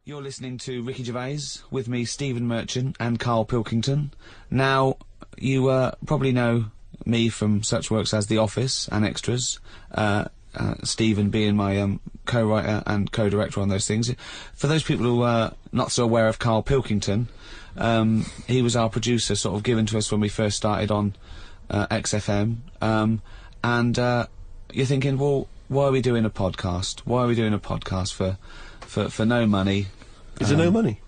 You're listening to Ricky Gervais, with me, Stephen Merchant, and Karl Pilkington. Now, you probably know me from such works as The Office and Extras, Stephen being my co-writer and co-director on those things. For those people who are not so aware of Karl Pilkington, he was our producer, sort of given to us when we first started on XFM, and you're thinking, well, why are we doing a podcast? Why are we doing a podcast for no money? Is there no money?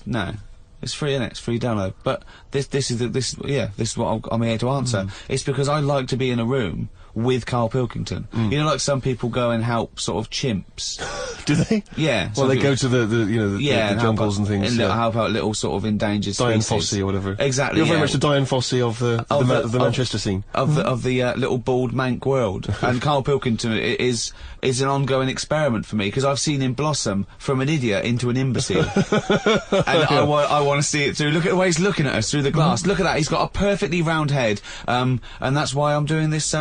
No. It's free, innit? It's free download. But this is what I'm here to answer. It's because I like to be in a room with Karl Pilkington. You know, like some people go and help sort of chimps. Do they? Yeah. Well, they go to the jungles and things. And help out little sort of endangered Diane species. Fossey or whatever. Exactly. You're very much the Diane Fossey of the Manchester scene. Of the little bald mank world. And Karl Pilkington is an ongoing experiment for me, because I've seen him blossom from an idiot into an imbecile. And I want to see it through. Look at the way he's looking at us through the glass. Look at that. He's got a perfectly round head. And that's why I'm doing this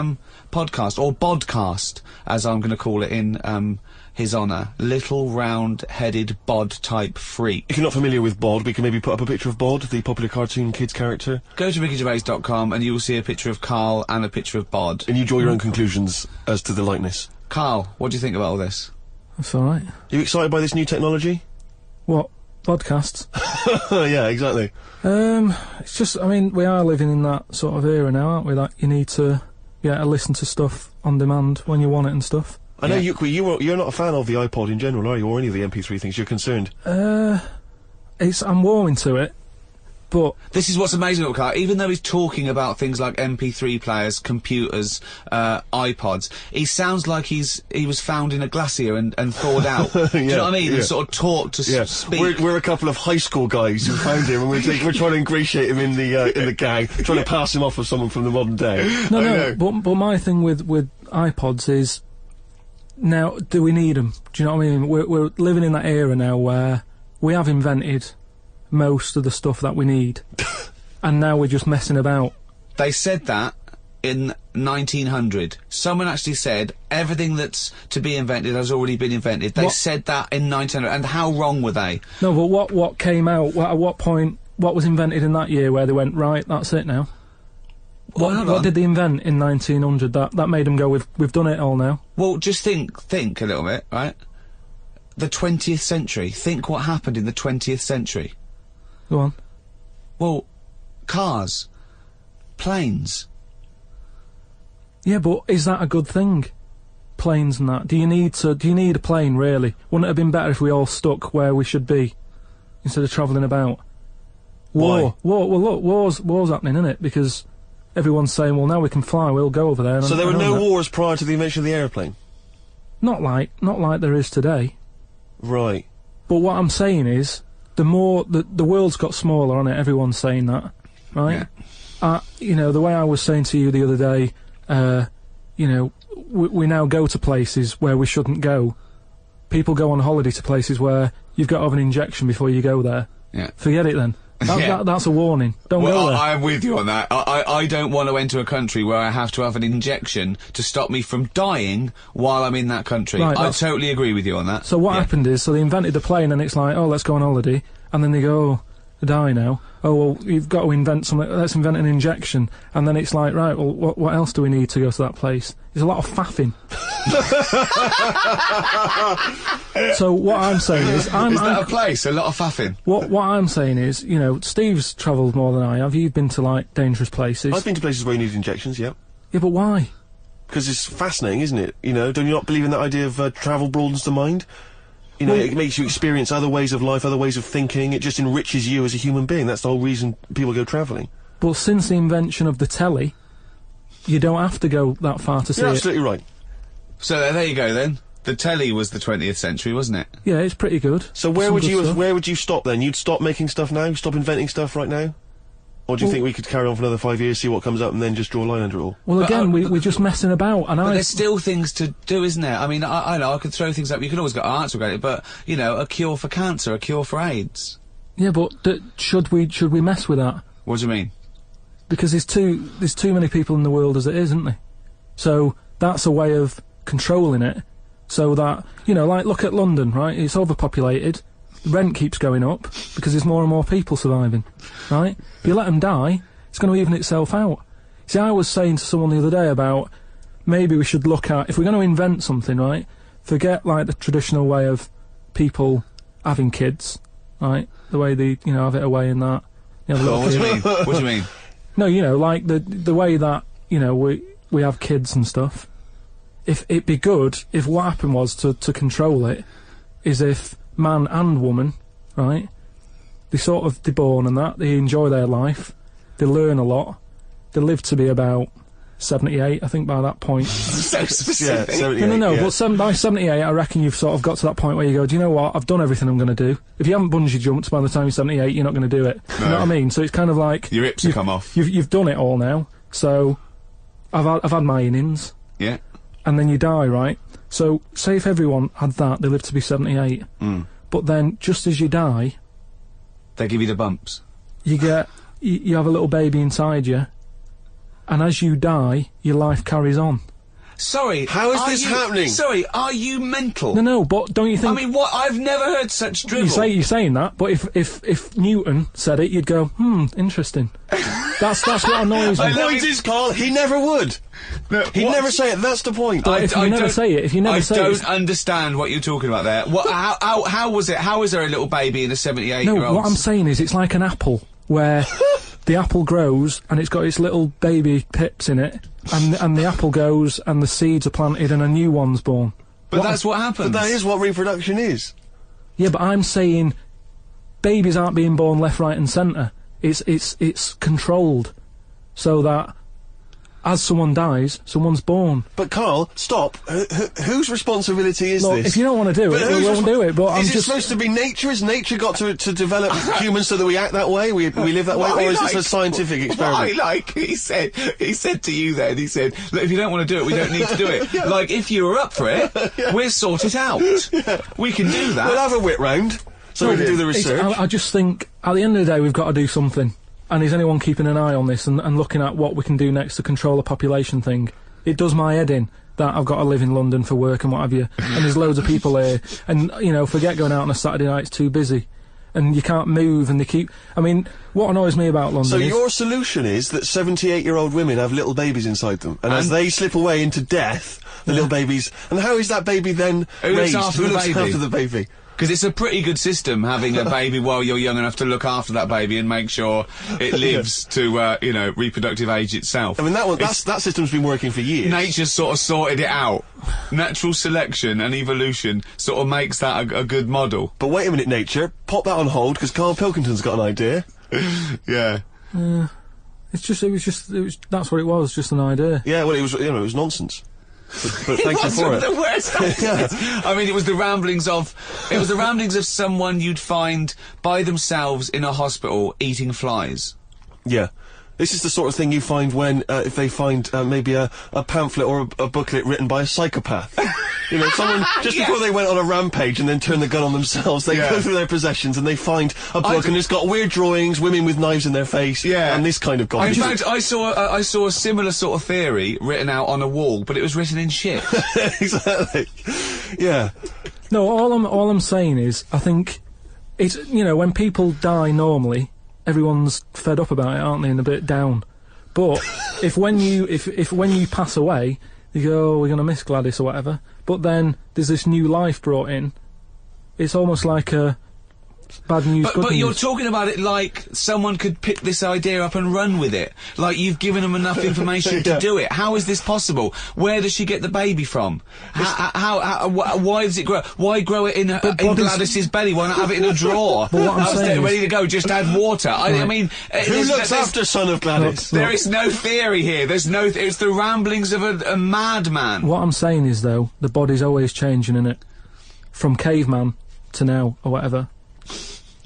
podcast, or bodcast, as I'm going to call it in his honour. Little round-headed bod-type freak. If you're not familiar with Bod, we can maybe put up a picture of Bod, the popular cartoon kids character. Go to rickygervais.com and you will see a picture of Karl and a picture of Bod. And you draw your own conclusions as to the likeness. Karl, what do you think about all this? That's alright. Are you excited by this new technology? What? Podcasts? Yeah, exactly. It's just, I mean, we are living in that sort of era now, aren't we? That you need to listen to stuff on demand when you want it and stuff. I know you're not a fan of the iPod in general, are you, or any of the MP3 things? You're concerned. I'm warming to it, but this is what's amazing about Karl. Even though he's talking about things like MP3 players, computers, iPods, he sounds like he was found in a glacier and thawed out. Do you know what I mean? And sort of taught to speak. We're a couple of high school guys who found him, and we're trying to ingratiate him in the gang, trying to pass him off as someone from the modern day. No. But my thing with iPods is, now, do we need them? Do you know what I mean? We're living in that era now where we have invented most of the stuff that we need, and now we're just messing about. They said that in 1900. Someone actually said everything that's to be invented has already been invented. They said that in 1900, and how wrong were they? No, but what came out? At what point? What was invented in that year where they went, right, that's it now? What did they invent in 1900 that made them go, we've done it all now? Well, just think a little bit, right? The 20th century. Think what happened in the 20th century. Go on. Well, cars, planes. Yeah, but is that a good thing? Planes and that. Do you need a plane, really? Wouldn't it have been better if we all stuck where we should be, instead of travelling about? War. Well, look, war's happening, isn't it? Because everyone's saying, well, now we can fly, we'll go over there. So there were no wars prior to the invention of the aeroplane? Not like there is today. Right. But what I'm saying is, the world's got smaller on it, everyone's saying that, right? Yeah. You know, the way I was saying to you the other day, you know, we now go to places where we shouldn't go. People go on holiday to places where you've got to have an injection before you go there. Yeah. Forget it then. That's a warning. Don't go there. I'm with you on that. I don't want to enter a country where I have to have an injection to stop me from dying while I'm in that country. Right, I totally agree with you on that. So what happened is, so they invented the plane, and it's like, oh, let's go on holiday, and then they go, oh, I die now. Oh, well, you've got to invent something, let's invent an injection. And then it's like, right, well, what else do we need to go to that place? There's a lot of faffing. So what I'm saying is... Is that a place? A lot of faffing? What I'm saying is, you know, Steve's travelled more than I have. You've been to, like, dangerous places. I've been to places where you need injections, yeah. Yeah, but why? Because it's fascinating, isn't it? You know, don't you not believe in that idea of travel broadens the mind? You know, it makes you experience other ways of life, other ways of thinking. It just enriches you as a human being. That's the whole reason people go travelling. But since the invention of the telly, you don't have to go that far to see it. You're absolutely right. So there you go then. The telly was the 20th century, wasn't it? Yeah, it's pretty good. So where would you stop then? You'd stop making stuff now? Stop inventing stuff right now? Or do you think we could carry on for another 5 years, see what comes up, and then just draw a line under it all? Well, again, we're just messing about, and But there's still things to do, isn't there? I mean, I know, I could throw things up, you can always get an answer about it, but, you know, a cure for cancer, a cure for AIDS. Yeah, but should we mess with that? What do you mean? Because there's too many people in the world as it is, isn't there? So, that's a way of controlling it, so that, you know, like, look at London, right? It's overpopulated. rent keeps going up because there's more and more people surviving, right? If you let them die, it's going to even itself out. See, I was saying to someone the other day about maybe we should look at, if we're going to invent something, right, forget, like, the traditional way of people having kids, right, the way they, you know, have it away and that. You know, What do you mean? What do you mean? No, you know, like, the way that, you know, we have kids and stuff. If it'd be good if what happened was to control it is if man and woman, right, they're born and that, they enjoy their life, they learn a lot, they live to be about 78, I think, by that point. So specific. Yeah, 78, No, yeah. but by 78, I reckon you've sort of got to that point where you go, do you know what, I've done everything I'm going to do. If you haven't bungee jumped by the time you're 78, you're not going to do it. No. You know what I mean? So it's kind of like... Your hips have come off. You've done it all now, so I've had my innings. Yeah. And then you die, right? So, say if everyone had that, they live to be 78. But then, just as you die... They give you the bumps. You get... You have a little baby inside you, and as you die, your life carries on. Sorry. How is are this you- happening? Sorry, are you mental? No, but don't you think... I mean, what? I've never heard such drivel. You're saying that, but if Newton said it, you'd go, interesting. That's what annoys me. The point is, Carl, he never would. No, He'd what? never say it, that's the point. But if you never say it, I don't understand what you're talking about there. What? How was it? How is there a little baby in a 78-year-old? No, what I'm saying is it's like an apple, where the apple grows and it's got its little baby pips in it, and the apple goes and the seeds are planted and a new one's born. But that's what happens. But that is what reproduction is. Yeah, but I'm saying babies aren't being born left, right and centre. It's controlled, so that as someone dies, someone's born. But Carl, stop. Whose responsibility is Look, this? if you don't want to do it, we won't do it, but I'm is it just... supposed to be nature? Has nature got to develop humans so that we act that way? We live that way? Why, Or is this like- a scientific experiment? Why, like, he said to you then, he said, look, if you don't want to do it, we don't need to do it. Like, if you were up for it, we'll sort it out. We can do that. We'll have a wit round so we can do the research. I just think, at the end of the day, we've got to do something. And is anyone keeping an eye on this and looking at what we can do next to control the population thing? It does my head in that I've got to live in London for work and what have you, and there's loads of people here, and, you know, forget going out on a Saturday night, it's too busy. And you can't move, and they keep... I mean, what annoys me about London So is... your solution is that 78-year-old women have little babies inside them, and as they slip away into death, the little babies... And how is that baby then Who looks raised? after Who the looks baby? after the baby? Because it's a pretty good system, having a baby while you're young enough to look after that baby and make sure it lives to, you know, reproductive age itself. I mean, that system's been working for years. Nature's sort of sorted it out. Natural selection and evolution sort of makes that a good model. But wait a minute, nature. Pop that on hold, because Karl Pilkington's got an idea. Yeah. That's what it was, just an idea. Yeah, well, it was nonsense. But thank you for it. The worst. I mean, it was the ramblings of someone you'd find by themselves in a hospital eating flies. Yeah. This is the sort of thing you find when, if they find maybe a pamphlet or a booklet written by a psychopath. You know, someone, just before they went on a rampage and then turned the gun on themselves, they go through their possessions and they find a book and it's got weird drawings, women with knives in their face, and this kind of In garbage. fact, I saw a similar sort of theory written out on a wall, but it was written in shit. Exactly. Yeah. No, all I'm saying is, I think it's, you know, when people die normally, everyone's fed up about it, aren't they, and a bit down. But if when you pass away, you go, oh, we're gonna miss Gladys or whatever. But then there's this new life brought in. It's almost like a bad news, good But news. you're talking about it like someone could pick this idea up and run with it. Like you've given them enough information to do it. How is this possible? Where does she get the baby from? Why does it grow? Why grow it in Gladys's belly? Why not have it in a drawer? But what I'm saying is- ready to go, just add water. I mean... Who looks after son of Gladys? There is no theory here. There's no... it's the ramblings of a madman. What I'm saying is, though, the body's always changing, innit? From caveman to now, or whatever.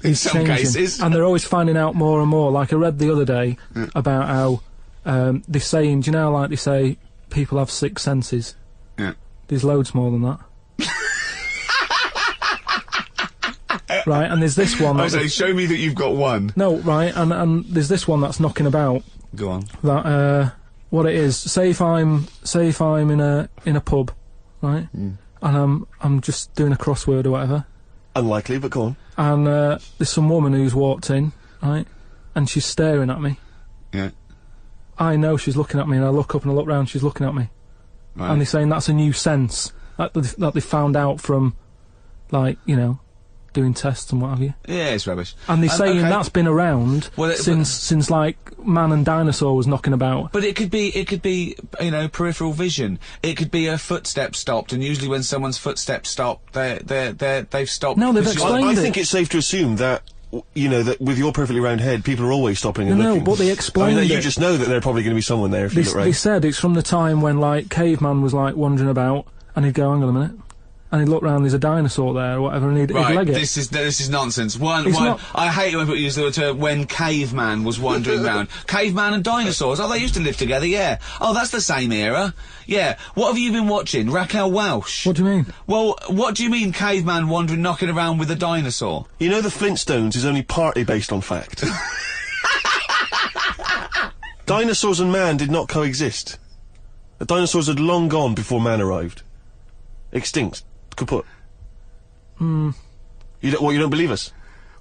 In some Changing. cases. And they're always finding out more and more. Like I read the other day about how they're saying, do you know, like they say people have six senses? Yeah. There's loads more than that. Right, and there's this one. I say, show me that you've got one. No, right, and there's this one that's knocking about. Go on. That what it is. Say if I'm in a pub, right, and I'm just doing a crossword or whatever. Unlikely, but go on. And there's some woman who's walked in, right, and she's staring at me. Yeah. I know she's looking at me, and I look up and I look round, she's looking at me. Right. And they're saying that's a new sense that they found out from, like, you know, doing tests and what have you. Yeah, it's rubbish. And they're saying okay. that's been around since like man and dinosaur was knocking about. But it could be, you know, peripheral vision. It could be a footstep stopped, and usually when someone's footsteps stop, they've stopped. No, they've explained I it. think it's safe to assume that, you know, that with your perfectly round head, people are always stopping and looking. No, but they explained it. You just know that there's probably going to be someone there if you look right. They said it's from the time when, like, caveman was, like, wandering about, and he'd go, hang on a minute. And he'd look round, there's a dinosaur there, or whatever, and he'd leg it. This is nonsense. Not I hate it when people use the term when caveman was wandering round. Caveman and dinosaurs, oh, they used to live together, yeah. Oh, that's the same era. Yeah. What have you been watching? Raquel Welch? What do you mean? Well, what do you mean caveman wandering, knocking around with a dinosaur? You know the Flintstones is only partly based on fact. Dinosaurs and man did not coexist. The dinosaurs had long gone before man arrived. Extinct. Kaput. You don't believe us?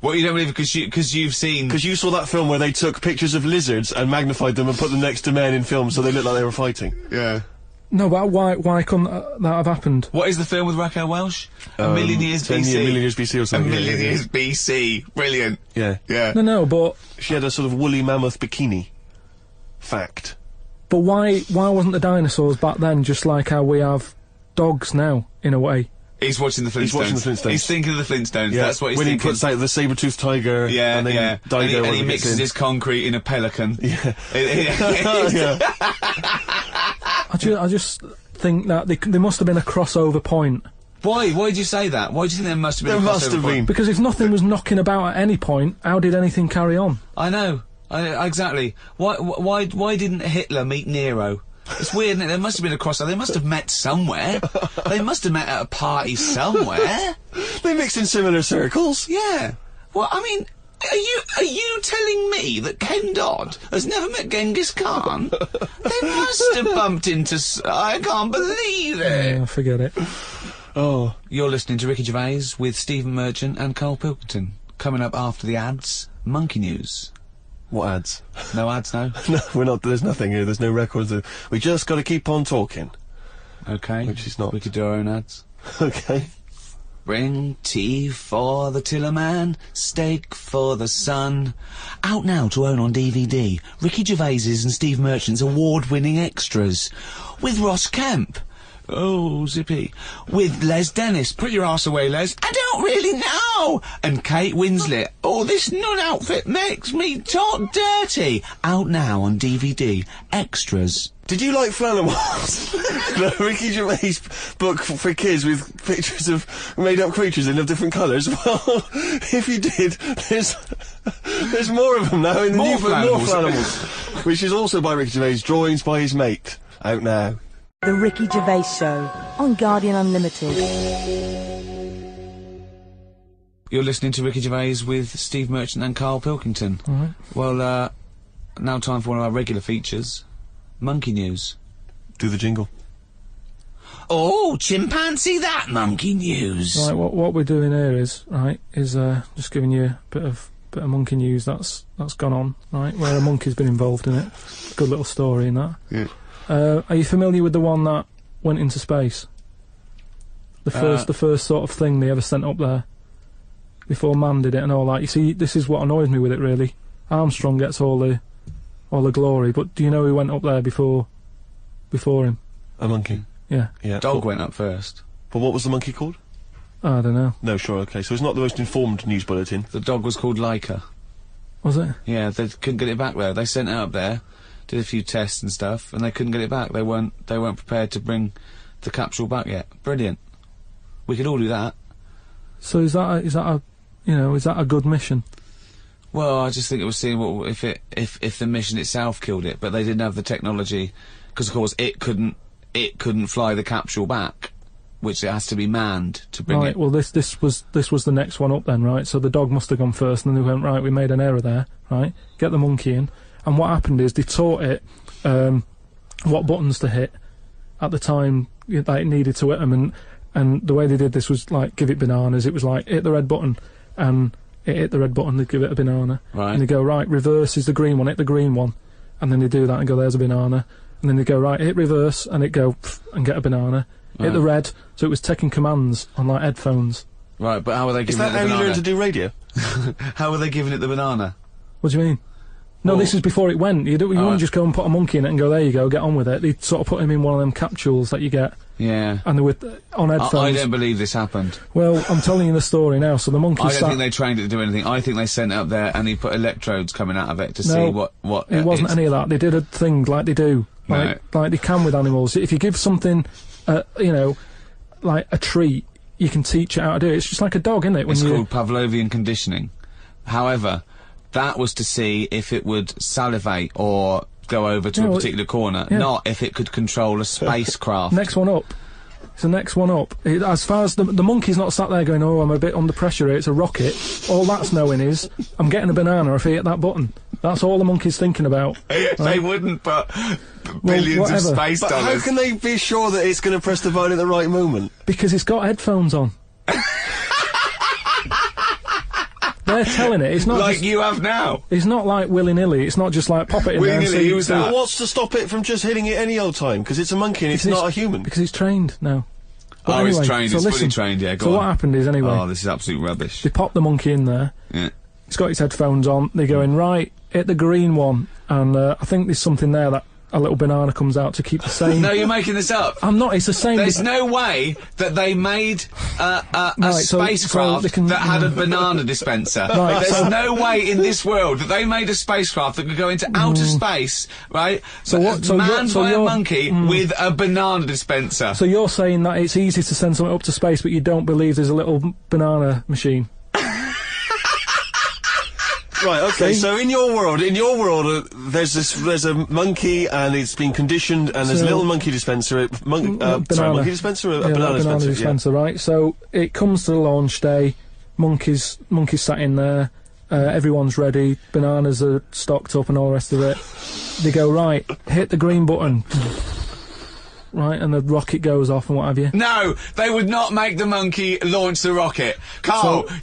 What, you don't believe because you've seen... Because you saw that film where they took pictures of lizards and magnified them and put them next to men in films so they looked like they were fighting. Yeah. No, but why couldn't that have happened? What is the film with Raquel Welch? A Million Years BC. A million years BC or something. A Million Years BC. Brilliant. Yeah. Yeah. No, but... She had a sort of woolly mammoth bikini. Fact. But why wasn't the dinosaurs back then just like how we have dogs now, in a way? He's watching the Flintstones. He's watching the Flintstones. He's thinking of the Flintstones. Yeah. That's what he's when thinking. When he puts out the saber-toothed tiger, yeah, and then yeah. Dido and he mixes his concrete in a pelican. Yeah. Yeah. I just think that there must have been a crossover point. Why? Why did you say that? Why do you think there must have been a crossover point? Because if nothing was knocking about at any point, how did anything carry on? I know. Exactly. Why didn't Hitler meet Nero? It's weird, isn't it? There must have been a crossover. They must have met somewhere. They must have met at a party somewhere. They mixed in similar circles. Yeah. Well, I mean, are you telling me that Ken Dodd has never met Genghis Khan? They must have bumped into... I can't believe it. Yeah, forget it. Oh. You're listening to Ricky Gervais with Stephen Merchant and Karl Pilkington. Coming up after the ads, Monkey News. What ads? No ads, no? No, we're not. There's nothing here. There's no records. We just got to keep on talking. Okay. Which is not. We could do our own ads. Okay. Bring tea for the Tillerman, steak for the sun. Out now to own on DVD. Ricky Gervais's and Steve Merchant's award-winning extras. With Ross Kemp. Oh, zippy. With Les Dennis. Put your arse away, Les. I don't really know. And Kate Winslet. Oh, this nun outfit makes me talk dirty. Out now on DVD. Extras. Did you like Flannemans? The Ricky Gervais book for kids with pictures of made-up creatures in of different colours? Well, if you did, there's more of them now in the new book, more Flannemans, which is also by Ricky Gervais, drawings by his mate. Out now. The Ricky Gervais Show on Guardian Unlimited. You're listening to Ricky Gervais with Steve Merchant and Karl Pilkington. All right. Well, now time for one of our regular features. Monkey News. Do the jingle. Oh, chimpanzee that Monkey News. Right, what we're doing here is just giving you a bit of monkey news that's gone on, right? Where a monkey's been involved in it. Good little story in that. Yeah. Are you familiar with the one that went into space? The first sort of thing they ever sent up there before man did it and all that. You see, this is what annoys me with it really. Armstrong gets all the glory, but do you know who went up there before him? A monkey. Yeah. Yeah. Dog went up first. But what was the monkey called? I don't know. No, sure, okay. So it's not the most informed news bulletin. The dog was called Laika. Was it? Yeah, they couldn't get it back there. They sent it up there, did a few tests and stuff, and they couldn't get it back. They weren't prepared to bring the capsule back yet. Brilliant. We could all do that. So is that a good mission? Well, I just think it was seeing what if the mission itself killed it, but they didn't have the technology, because of course it couldn't fly the capsule back, which it has to be manned to bring right, it. Well, this was the next one up then, right? So the dog must have gone first, and then they went, right, we made an error there, right? Get the monkey in, and what happened is they taught it what buttons to hit at the time that it needed to hit them, And the way they did this was like give it bananas. It was like hit the red button, and it hit the red button. They'd give it a banana, Right. and they go right. Reverse is the green one. Hit the green one, and then they do that and go there's a banana, and then they go right. Hit reverse, and it go pff, and get a banana. Hit the red. So it was taking commands on like headphones. Right, but how are they Is giving it that the how you banana? learn to do radio? How are they giving it the banana? What do you mean? No, Well- this is before it went. You wouldn't just go and put a monkey in it and go, there you go, get on with it. They'd sort of put him in one of them capsules that you get, Yeah. and they were on headphones. I don't believe this happened. Well, I'm telling you the story now. So the monkey I don't sat... think they trained it to do anything. I think they sent it up there and he put electrodes coming out of it to see No, what. It wasn't it's- any of that. They did a thing like they do, like they can with animals. If you give something, you know, like a treat, you can teach it how to do it. It's just like a dog, isn't it? When It's you called Pavlovian conditioning. However, that was to see if it would salivate or go over to Yeah, a well, particular corner, yeah. not if it could control a spacecraft. next one up. It's the next one up. As far as the monkey's not sat there going, oh, I'm a bit under pressure here, it's a rocket. All that's knowing is, I'm getting a banana if I hit that button. That's all the monkey's thinking about. They wouldn't put billions of whatever. space But how dollars. can they be sure that it's going to press the button at the right moment? Because it's got headphones on. They're telling it. It's not like just, you have now. it's not like willy-nilly. It's not just like pop it in there and Willy-nilly, see... who's that? Well, what's to stop it from just hitting it any old time? Because it's a monkey and it's Because not a human. Because he's trained now. But Oh, he's anyway, trained, so he's fully listen, trained, yeah, go So on. what happened is, anyway, Oh, this is absolute rubbish. they popped the monkey in there. Yeah. He's got his headphones on. They're going, right, hit the green one. And I think there's something there that a little banana comes out to keep the same... No, you're making this up. I'm not, it's the same... There's no way that they made a Right, so spacecraft they can- that had a banana dispenser. Right, There's so- no way in this world that they made a spacecraft that could go into outer space, right? So what- so you're- manned so by a you're- monkey with a banana dispenser. So you're saying that it's easy to send something up to space, but you don't believe there's a little banana machine? Right, okay, See? so in your world, there's a monkey and it's been conditioned and there's a So- little monkey dispenser, Banana. monkey dispenser, a Yeah, banana like dispenser, dispenser, right? So it comes to the launch day, monkeys sat in there, everyone's ready, bananas are stocked up and all the rest of it. They go, right, hit the green button. Right, and the rocket goes off and what have you. No, they would not make the monkey launch the rocket. Carl, So-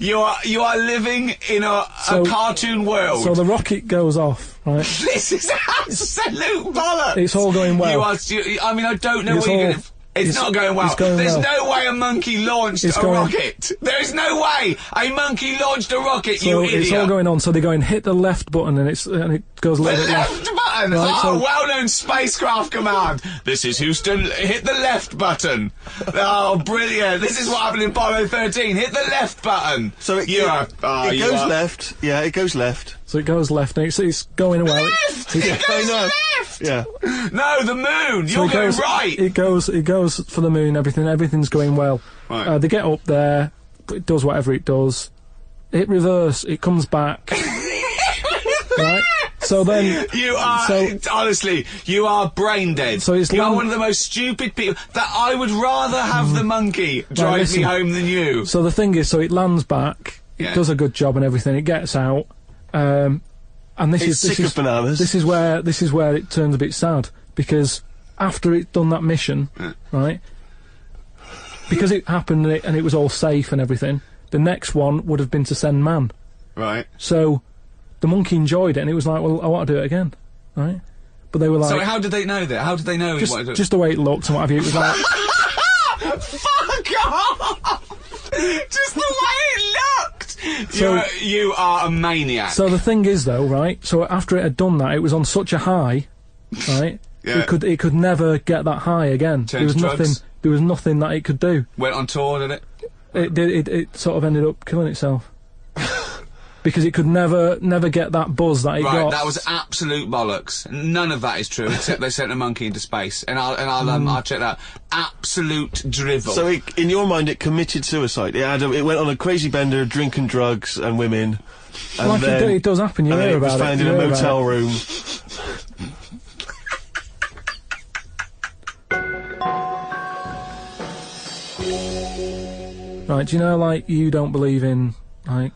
you are living in a So- cartoon world. So the rocket goes off, right? This is absolute bollocks. It's all going well. I mean, I don't know It's what you're all- going to... It's it's- not going well. it's going There's well. no way a monkey launched It's a going- rocket. There is no way a monkey launched a rocket, So you idiot. it's all going on, so they go and hit the left button and it goes a The little bit left. left button! Right, Oh, so- well-known spacecraft command. This is Houston, hit the left button. Oh, brilliant. This is what happened in Apollo 13. Hit the left button. So it you goes left. Yeah, it goes left. So it goes left and it's going well. Left! It goes know. left! Yeah. No, the moon! So You're it going goes, right! It goes for the moon. Everything's going well. Right. They get up there. It does whatever it does. It reverse. It comes back. Right. So then You are, So- honestly, you are brain dead. So it's you are long- one of the most stupid people. That I would rather have the monkey drive me listen. home than you. So the thing is, so it lands back. Yeah. It does a good job and everything. It gets out. And this It's is this sick is of bananas. This is where it turns a bit sad because after it done that mission, right? Because it happened and it was all safe and everything. The next one would have been to send man. Right. So the monkey enjoyed it and it was like, well, I want to do it again, right? But they were like, So how did they know that? How did they know he wanted to... just the way it looked and what have you. It was like, Fuck off! Just the way it looked! So- you are a maniac. so the thing is though, right? So after it had done that, it was on such a high, right? Yeah. It could never get that high again. Turned to drugs? There was nothing that it could do. Went on tour, did it? It sort of ended up killing itself. Because it could never get that buzz that it Right, got. that was absolute bollocks. None of that is true, except they sent a monkey into space. And I'll check that. Absolute drivel. So in your mind, it committed suicide. It went on a crazy bender, drinking drugs and women. And like then, it does happen. You and then hear it was about found it. in you a hear about motel it. room. Right, do you know, like, you don't believe in, like,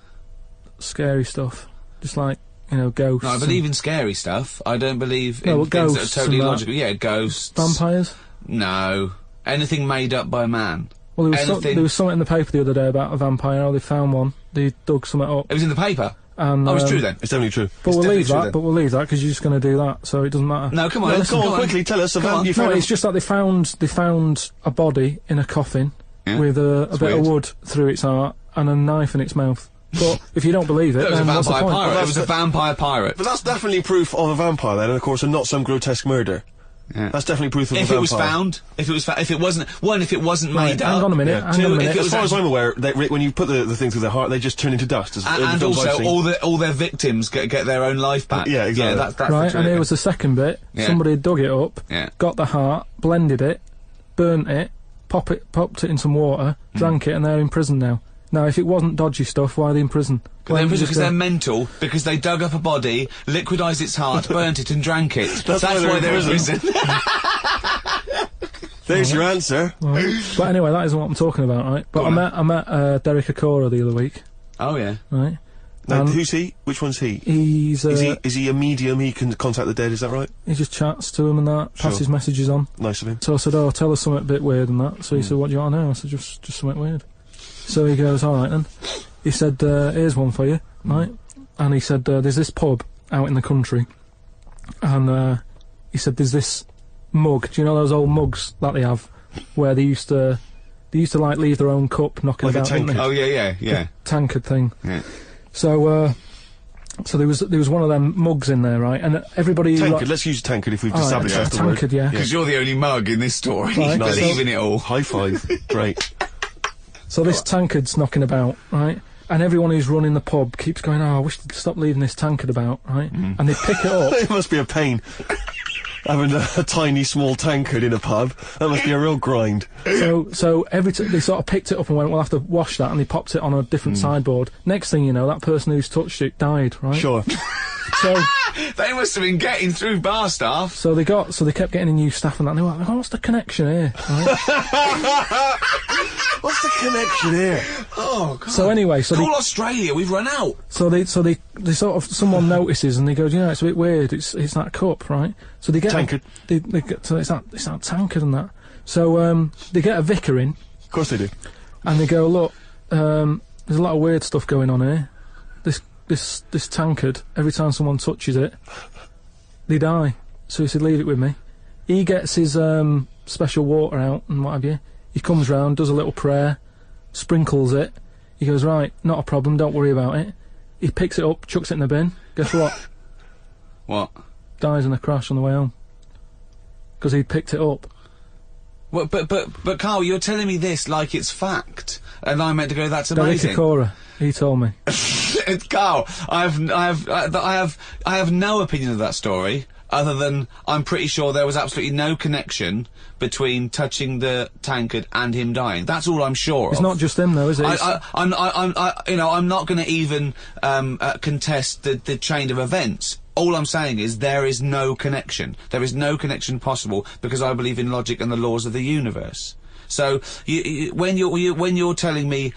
scary stuff? Just like, you know, ghosts. No, I believe in scary stuff. I don't believe No, in well, things that ghosts are totally and that. logical. Yeah, ghosts. Vampires? No. Anything made up by man. Well, anything. there was something in the paper the other day about a vampire. How they found one. They dug something up. It was in the paper. And, it's true then. It's definitely true. But It's we'll leave definitely true that. then. But we'll leave that because you're just going to do that, so it doesn't matter. No, come on. Come on, quickly, tell us. Come on. You No, found it's just that they found a body in a coffin Yeah. with a bit weird. of wood through its heart and a knife in its mouth. But if you don't believe it, It was a then what's the vampire point? pirate. Well, It was a vampire pirate. But that's definitely proof of a vampire then, and of course, and not some grotesque murder. Yeah. That's definitely proof of If a it vampire. if it wasn't Right, made up. hang on a minute. Yeah. Hang on a minute. If it As was far as I'm aware, when you put the thing through their heart, they just turn into dust. and also all their victims get their own life back. Yeah, exactly. Yeah, that's Right, the truth. and here was the second bit. Yeah. Somebody had dug it up, Yeah. got the heart, blended it, burnt it, popped it in some water, drank it, and they're in prison now. Now, if it wasn't dodgy stuff, why are they in prison? Why don't you Because just they're go- mental, because they dug up a body, liquidised its heart, burnt it and drank it. That's why they're in prison. There's your answer. But anyway, that isn't what I'm talking about, right? But Go I met Derek Akora the other week, Oh, yeah. right? Now, Um, who's he? Which one's he? He's Is he a medium? He can contact the dead. Is that right? he just chats to him and that, passes messages on. Nice of him. So I said, "Oh, tell us something a bit weird and that." So he said, "What do you want to know?" I said, "Just something weird." So he goes, "All right then." He said, "Here's one for you, right?" And he said, "There's this pub out in the country, and he said there's this mug. Do you know those old mugs that they have, where they used to like leave their own cup knocking Like a about, didn't tankard. they? Oh, yeah. Tankard thing." Yeah. So there was one of them mugs in there, right? And everybody Tankard. Let's use tankard if we've All right, established a that's the word. tankard, yeah. Because you're the only mug in this story. Right, Believe in it all. High five. Great. So this tankard's knocking about, right? And everyone who's running the pub keeps going, "Oh, I wish they'd stop leaving this tankard about," right? And they pick it up. It must be a pain. Having a tiny, small tankard in a pub. That must be a real grind. So every they sort of picked it up and went, "We'll have to wash that," and they popped it on a different sideboard. Next thing you know, that person who's touched it died, right? Sure. So They must have been getting through bar staff. so they kept getting new staff and that. And they were like, "Oh, what's the connection here?" Right? What's the connection here? Oh, God. So anyway, so Call Australia, we've run out. they sort of someone notices and they go, "You know, it's a bit weird. It's that cup, right?" So they get Tankard. They get, so it's that tankard and that. So they get a vicar in. Of course they do. And they go, "Look, there's a lot of weird stuff going on here. This tankard, every time someone touches it, they die." So he said, "Leave it with me." He gets his special water out and what have you. He comes round, does a little prayer, sprinkles it. He goes, "Right, not a problem, don't worry about it." He picks it up, chucks it in the bin. Guess what? What? Dies in a crash on the way home. Because he'd picked it up. Well, but Carl, you're telling me this like it's fact, and I'm meant to go, "That's Derek amazing." Akora, he told me. Carl, I have no opinion of that story, other than I'm pretty sure there was absolutely no connection between touching the tankard and him dying. That's all I'm sure It's of. not just him though, is it? I'm not going to even contest the chain of events. All I'm saying is there is no connection. There is no connection possible because I believe in logic and the laws of the universe. So when you're telling me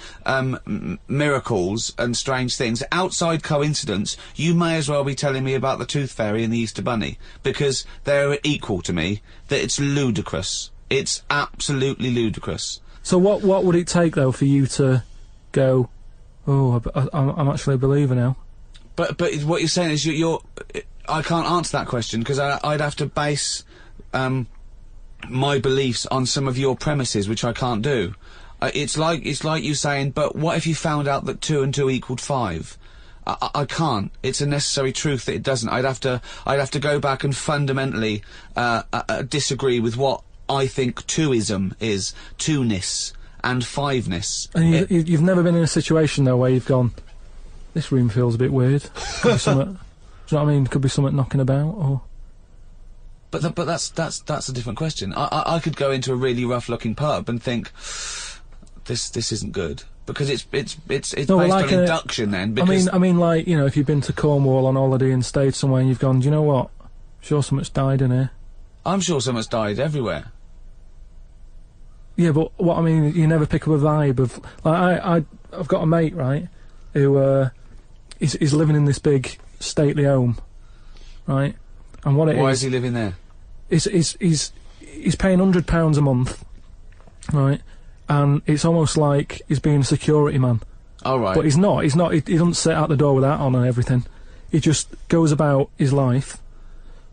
miracles and strange things outside coincidence, you may as well be telling me about the Tooth Fairy and the Easter Bunny, because they're equal to me. That it's ludicrous. It's absolutely ludicrous. So what would it take though for you to go, "Oh, I'm actually a believer now"? But what you're saying is you're I can't answer that question because I'd have to base my beliefs on some of your premises, which I can't do. It's like you saying, "But what if you found out that 2 and 2 equaled 5?" I can't. It's a necessary truth that it doesn't. I'd have to go back and fundamentally disagree with what I think twoism is, two-ness and fiveness. And you've never been in a situation though where you've gone, "This room feels a bit weird." Could be something, do you know what I mean? Could be something knocking about, or. But that's a different question. I could go into a really rough-looking pub and think, this isn't good, because it's based like on induction then. Because I mean, like, you know, if you've been to Cornwall on holiday and stayed somewhere and you've gone, "Do you know what? Sure, something's died in here." I'm sure someone's died everywhere. Yeah, but what I mean, you never pick up a vibe of like I've got a mate, right, who is living in this big stately home, right, and what it Why is he living there? he's paying £100 a month, right, and it's almost like he's being a security man. All right. But he's not. He doesn't sit out the door with that on and everything. He just goes about his life,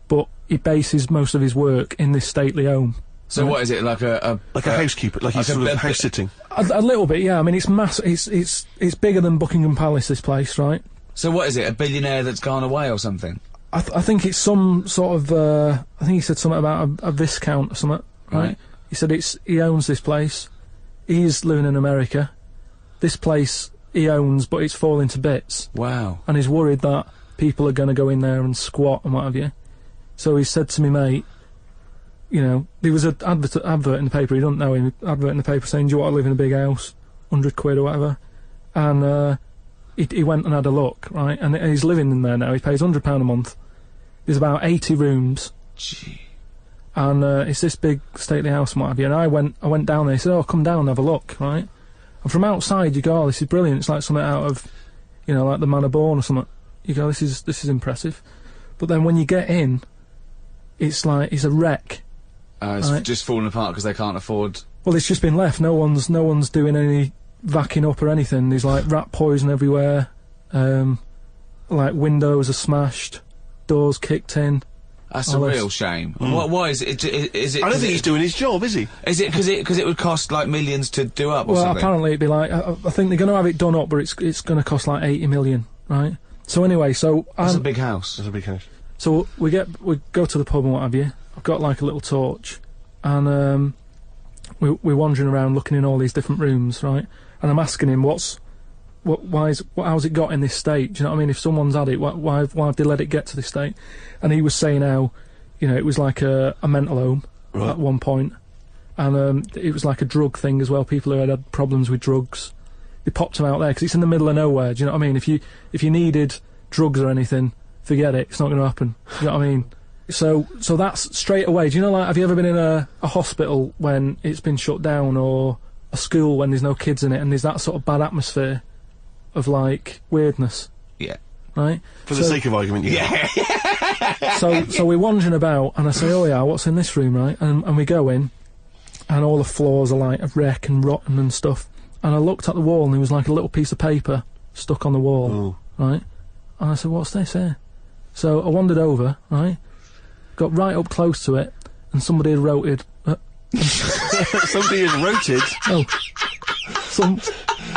but he bases most of his work in this stately home. So what is it, like a housekeeper, like he's sort of house sitting? A little bit, yeah. I mean, it's massive. It's bigger than Buckingham Palace, this place, right? So what is it, a billionaire that's gone away or something? I think it's some sort of, I think he said something about a viscount or something, right? He said he owns this place. He's living in America. This place he owns, but it's falling to bits. Wow. And he's worried that people are going to go in there and squat and what have you. So he said to me, mate, you know, there was an advert in the paper, he doesn't know him, advert in the paper saying, do you want to live in a big house? 100 quid or whatever. And he went and had a look, right? And he's living in there now, he pays £100 a month. There's about 80 rooms. Gee. And it's this big stately house and what have you. And I went down there, he said, oh, come down and have a look, right? And from outside you go, oh, this is brilliant, it's like something out of, you know, like the Man of Born or something. You go, this is impressive. But then when you get in, it's like, it's a wreck. It's just falling apart because they can't afford... Well, it's just been left. No one's doing any vacuuming up or anything. There's like rat poison everywhere. Like windows are smashed, doors kicked in. That's a real shame. Why is it? Is it? I don't think he's doing his job, is he? Is it because it would cost like millions to do up or well, something? Apparently it'd be like I think they're going to have it done up, but it's going to cost like 80 million, right? So anyway, that's a big house. That's a big house. So we go to the pub and what have you. I've got like a little torch, and we're wandering around looking in all these different rooms, right? And I'm asking him how's it got in this state? Do you know what I mean? If someone's had it, why have they let it get to this state? And he was saying how, you know, it was like a mental home at one point, and it was like a drug thing as well. People who had problems with drugs, they popped them out there because it's in the middle of nowhere. Do you know what I mean? If you needed drugs or anything, forget it. It's not going to happen. Do you know what I mean? So that's straight away. Do you know, like, have you ever been in a hospital when it's been shut down, or a school when there's no kids in it, and there's that sort of bad atmosphere of like weirdness? Yeah. Right? For the sake of argument, yeah. So we're wandering about, and I say, oh yeah, what's in this room, right? And we go in, and all the floors are like a wreck and rotten and stuff. And I looked at the wall, and there was like a little piece of paper stuck on the wall, right? And I said, what's this here? So I wandered over, right? Got right up close to it, and somebody had wrote Somebody had roted. Oh.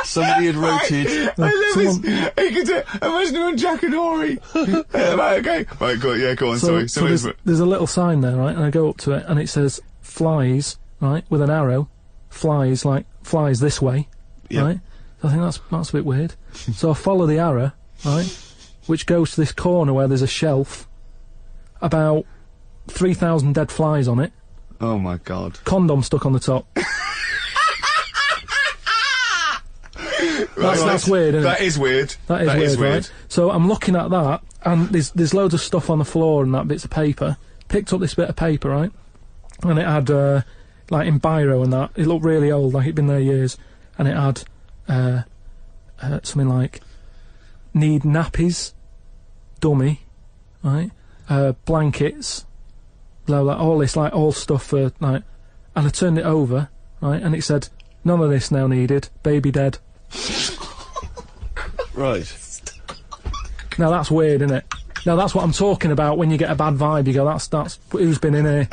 Somebody had roted. I love this. Imagine him on Jack and Ori. Right, okay. Right, go on, sorry. So there's a little sign there, right? And I go up to it, and it says, flies, right? With an arrow. Flies, like, flies this way, right? So I think that's a bit weird. So I follow the arrow, right? Which goes to this corner where there's a shelf. About 3,000 dead flies on it. Oh my God. Condom stuck on the top. That's weird, isn't it? That is weird. That is weird, right? So I'm looking at that, and there's loads of stuff on the floor and that, bits of paper. Picked up this bit of paper, right? And it had, like in biro and that, it looked really old, like it'd been there years. And it had, something like, need nappies, dummy, right? Blankets, like all this, like all stuff for, like, and I turned it over, right? And it said, none of this now needed, baby dead. Right. Now that's weird, isn't it? Now that's what I'm talking about when you get a bad vibe, you go, that's who's been in here.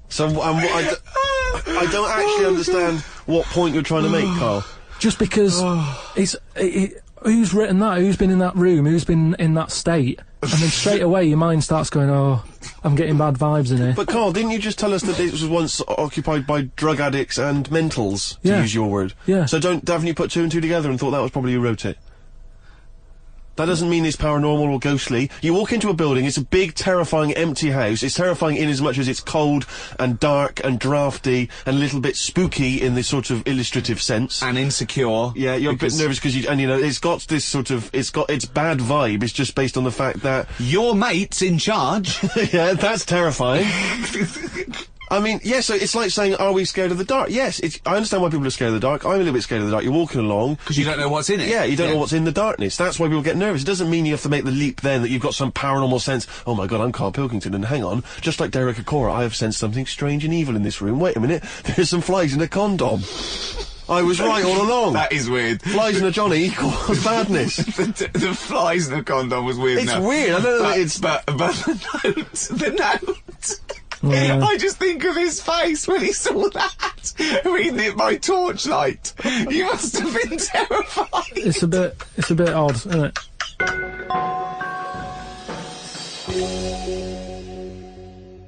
So I don't actually understand what point you're trying to make, Carl. Just because who's written that? Who's been in that room? Who's been in that state? And then straight away your mind starts going, oh, I'm getting bad vibes in here. But Carl, didn't you just tell us that it was once occupied by drug addicts and mentals, to use your word? Yeah. So haven't you put two and two together and thought that was probably who wrote it? That doesn't mean it's paranormal or ghostly. You walk into a building, it's a big, terrifying, empty house. It's terrifying in as much as it's cold and dark and drafty and a little bit spooky in this sort of illustrative sense. And insecure. Yeah, you're a bit nervous because it's got this sort of, it's got its bad vibe. It's just based on the fact that... Your mate's in charge. Yeah, that's terrifying. I mean, yeah, so it's like saying, are we scared of the dark? Yes, I understand why people are scared of the dark. I'm a little bit scared of the dark. You're walking along. Because you don't know what's in it. Yeah, you don't know what's in the darkness. That's why people get nervous. It doesn't mean you have to make the leap then that you've got some paranormal sense. Oh my god, I'm Karl Pilkington, and hang on, just like Derek Acora, I have sensed something strange and evil in this room. Wait a minute, there's some flies in a condom. I was right all along. That is weird. Flies in a Johnny equals badness. The flies in the condom was weird. It's weird. I don't know that it's... But the note. Yeah. I just think of his face when he saw that, reading it by torchlight. You must have been terrified. It's a bit odd, isn't it?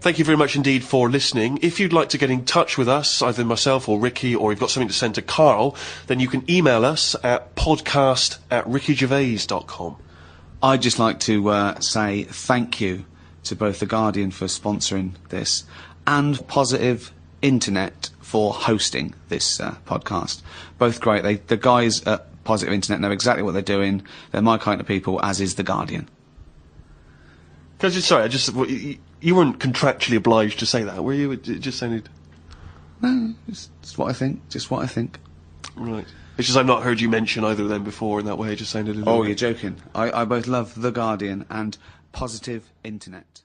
Thank you very much indeed for listening. If you'd like to get in touch with us, either myself or Ricky, or you've got something to send to Karl, then you can email us at podcast@rickygervais.com. I'd just like to say thank you to both The Guardian for sponsoring this and Positive Internet for hosting this podcast. Both great. The guys at Positive Internet know exactly what they're doing. They're my kind of people, as is The Guardian. You weren't contractually obliged to say that, were you? It just sounded... No, it's what I think. Just what I think. Right. It's just I've not heard you mention either of them before in that way. It just sounded a little... Oh, you're joking. I both love The Guardian and Positive Internet.